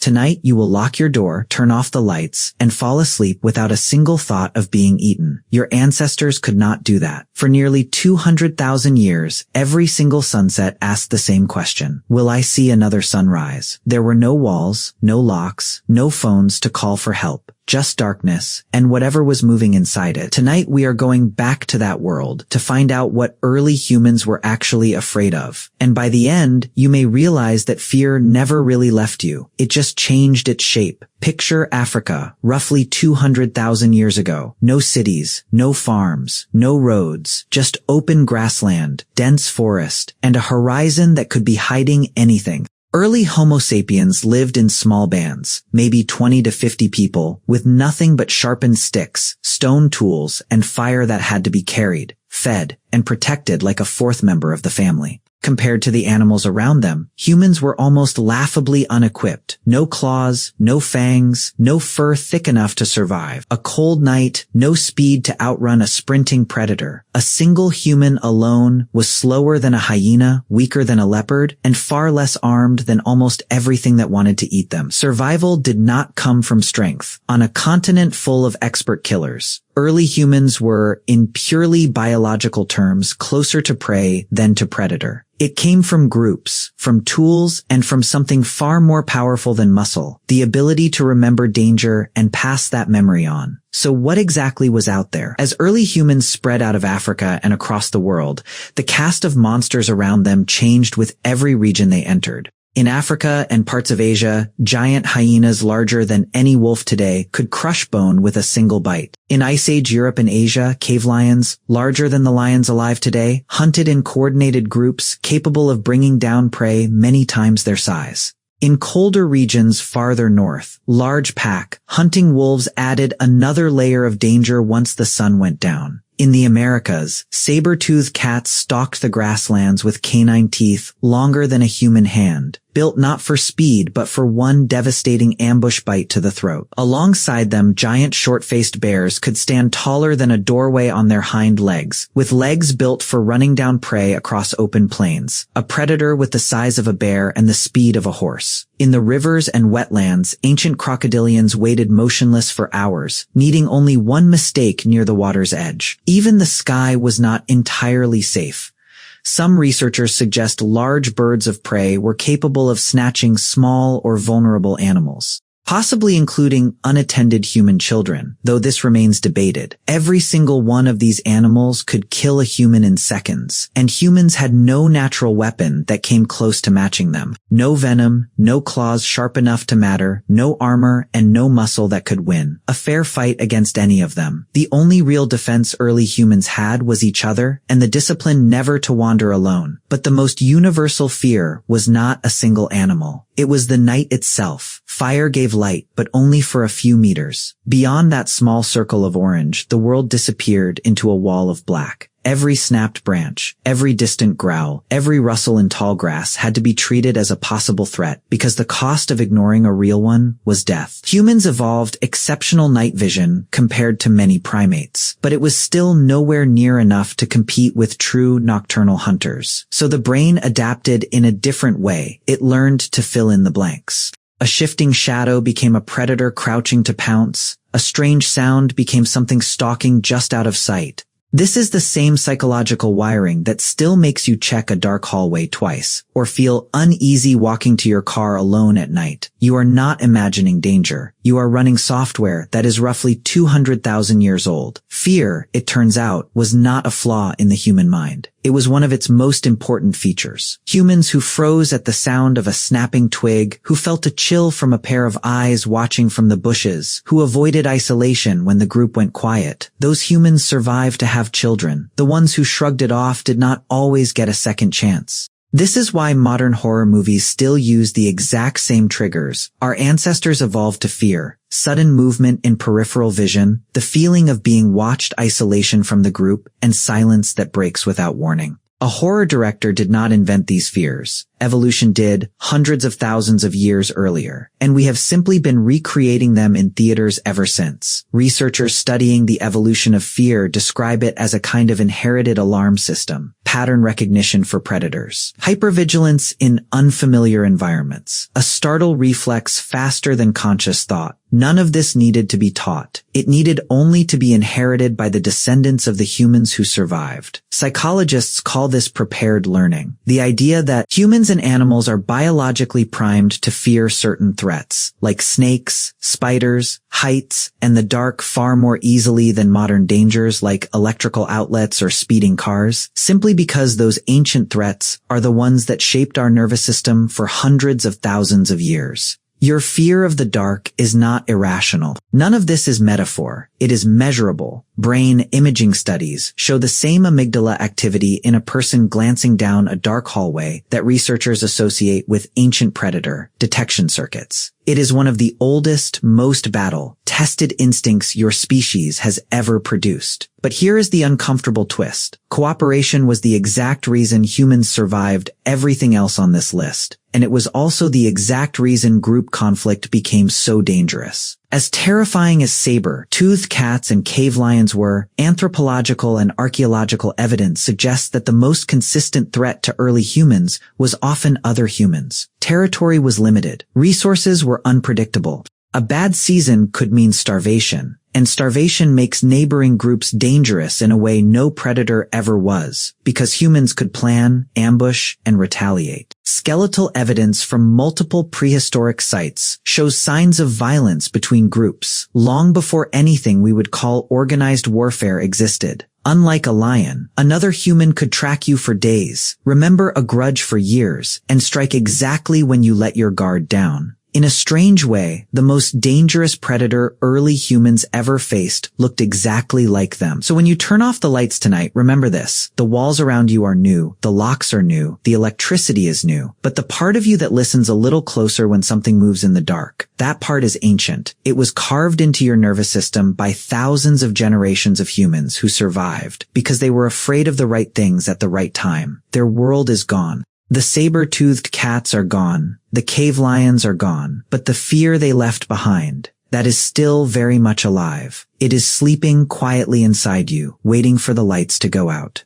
Tonight you will lock your door, turn off the lights, and fall asleep without a single thought of being eaten. Your ancestors could not do that. For nearly 200,000 years, every single sunset asked the same question. Will I see another sunrise? There were no walls, no locks, no phones to call for help. Just darkness, and whatever was moving inside it. Tonight we are going back to that world to find out what early humans were actually afraid of. And by the end, you may realize that fear never really left you. It just changed its shape. Picture Africa, roughly 200,000 years ago. No cities, no farms, no roads, just open grassland, dense forest, and a horizon that could be hiding anything. Early Homo sapiens lived in small bands, maybe 20 to 50 people, with nothing but sharpened sticks, stone tools, and fire that had to be carried, fed, and protected like a fourth member of the family. Compared to the animals around them, humans were almost laughably unequipped. No claws, no fangs, no fur thick enough to survive. A cold night, no speed to outrun a sprinting predator. A single human alone was slower than a hyena, weaker than a leopard, and far less armed than almost everything that wanted to eat them. Survival did not come from strength. On a continent full of expert killers, early humans were, in purely biological terms, closer to prey than to predator. It came from groups, from tools, and from something far more powerful than muscle, the ability to remember danger and pass that memory on. So what exactly was out there? As early humans spread out of Africa and across the world, the cast of monsters around them changed with every region they entered. In Africa and parts of Asia, giant hyenas larger than any wolf today could crush bone with a single bite. In Ice Age Europe and Asia, cave lions, larger than the lions alive today, hunted in coordinated groups capable of bringing down prey many times their size. In colder regions farther north, large pack, hunting wolves added another layer of danger once the sun went down. In the Americas, saber-toothed cats stalked the grasslands with canine teeth longer than a human hand, built not for speed but for one devastating ambush bite to the throat. Alongside them, giant short-faced bears could stand taller than a doorway on their hind legs, with legs built for running down prey across open plains, a predator with the size of a bear and the speed of a horse. In the rivers and wetlands, ancient crocodilians waited motionless for hours, needing only one mistake near the water's edge. Even the sky was not entirely safe. Some researchers suggest large birds of prey were capable of snatching small or vulnerable animals, possibly including unattended human children, though this remains debated. Every single one of these animals could kill a human in seconds, and humans had no natural weapon that came close to matching them. No venom, no claws sharp enough to matter, no armor, and no muscle that could win a fair fight against any of them. The only real defense early humans had was each other, and the discipline never to wander alone. But the most universal fear was not a single animal. It was the night itself. Fire gave light, but only for a few meters. Beyond that small circle of orange, the world disappeared into a wall of black. Every snapped branch, every distant growl, every rustle in tall grass had to be treated as a possible threat because the cost of ignoring a real one was death. Humans evolved exceptional night vision compared to many primates, but it was still nowhere near enough to compete with true nocturnal hunters. So the brain adapted in a different way. It learned to fill in the blanks. A shifting shadow became a predator crouching to pounce. A strange sound became something stalking just out of sight. This is the same psychological wiring that still makes you check a dark hallway twice, or feel uneasy walking to your car alone at night. You are not imagining danger. You are running software that is roughly 200,000 years old. Fear, it turns out, was not a flaw in the human mind. It was one of its most important features. Humans who froze at the sound of a snapping twig, who felt a chill from a pair of eyes watching from the bushes, who avoided isolation when the group went quiet. Those humans survived to have children. The ones who shrugged it off did not always get a second chance. This is why modern horror movies still use the exact same triggers. Our ancestors evolved to fear, sudden movement in peripheral vision, the feeling of being watched, isolation from the group, and silence that breaks without warning. A horror director did not invent these fears, evolution did hundreds of thousands of years earlier, and we have simply been recreating them in theaters ever since. Researchers studying the evolution of fear describe it as a kind of inherited alarm system, pattern recognition for predators, hypervigilance in unfamiliar environments, a startle reflex faster than conscious thought. None of this needed to be taught. It needed only to be inherited by the descendants of the humans who survived. Psychologists call this prepared learning. The idea that humans and animals are biologically primed to fear certain threats, like snakes, spiders, heights, and the dark far more easily than modern dangers like electrical outlets or speeding cars, simply because those ancient threats are the ones that shaped our nervous system for hundreds of thousands of years. Your fear of the dark is not irrational. None of this is metaphor. It is measurable. Brain imaging studies show the same amygdala activity in a person glancing down a dark hallway that researchers associate with ancient predator detection circuits. It is one of the oldest, most battle-tested instincts your species has ever produced. But here is the uncomfortable twist. Cooperation was the exact reason humans survived everything else on this list, and it was also the exact reason group conflict became so dangerous. As terrifying as saber-toothed cats and cave lions were, anthropological and archaeological evidence suggests that the most consistent threat to early humans was often other humans. Territory was limited. Resources were unpredictable. A bad season could mean starvation, and starvation makes neighboring groups dangerous in a way no predator ever was, because humans could plan, ambush, and retaliate. Skeletal evidence from multiple prehistoric sites shows signs of violence between groups, long before anything we would call organized warfare existed. Unlike a lion, another human could track you for days, remember a grudge for years, and strike exactly when you let your guard down. In a strange way, the most dangerous predator early humans ever faced looked exactly like them. So when you turn off the lights tonight, remember this. The walls around you are new, the locks are new, the electricity is new, but the part of you that listens a little closer when something moves in the dark, that part is ancient. It was carved into your nervous system by thousands of generations of humans who survived because they were afraid of the right things at the right time. Their world is gone. The saber-toothed cats are gone, the cave lions are gone, but the fear they left behind, that is still very much alive. It is sleeping quietly inside you, waiting for the lights to go out.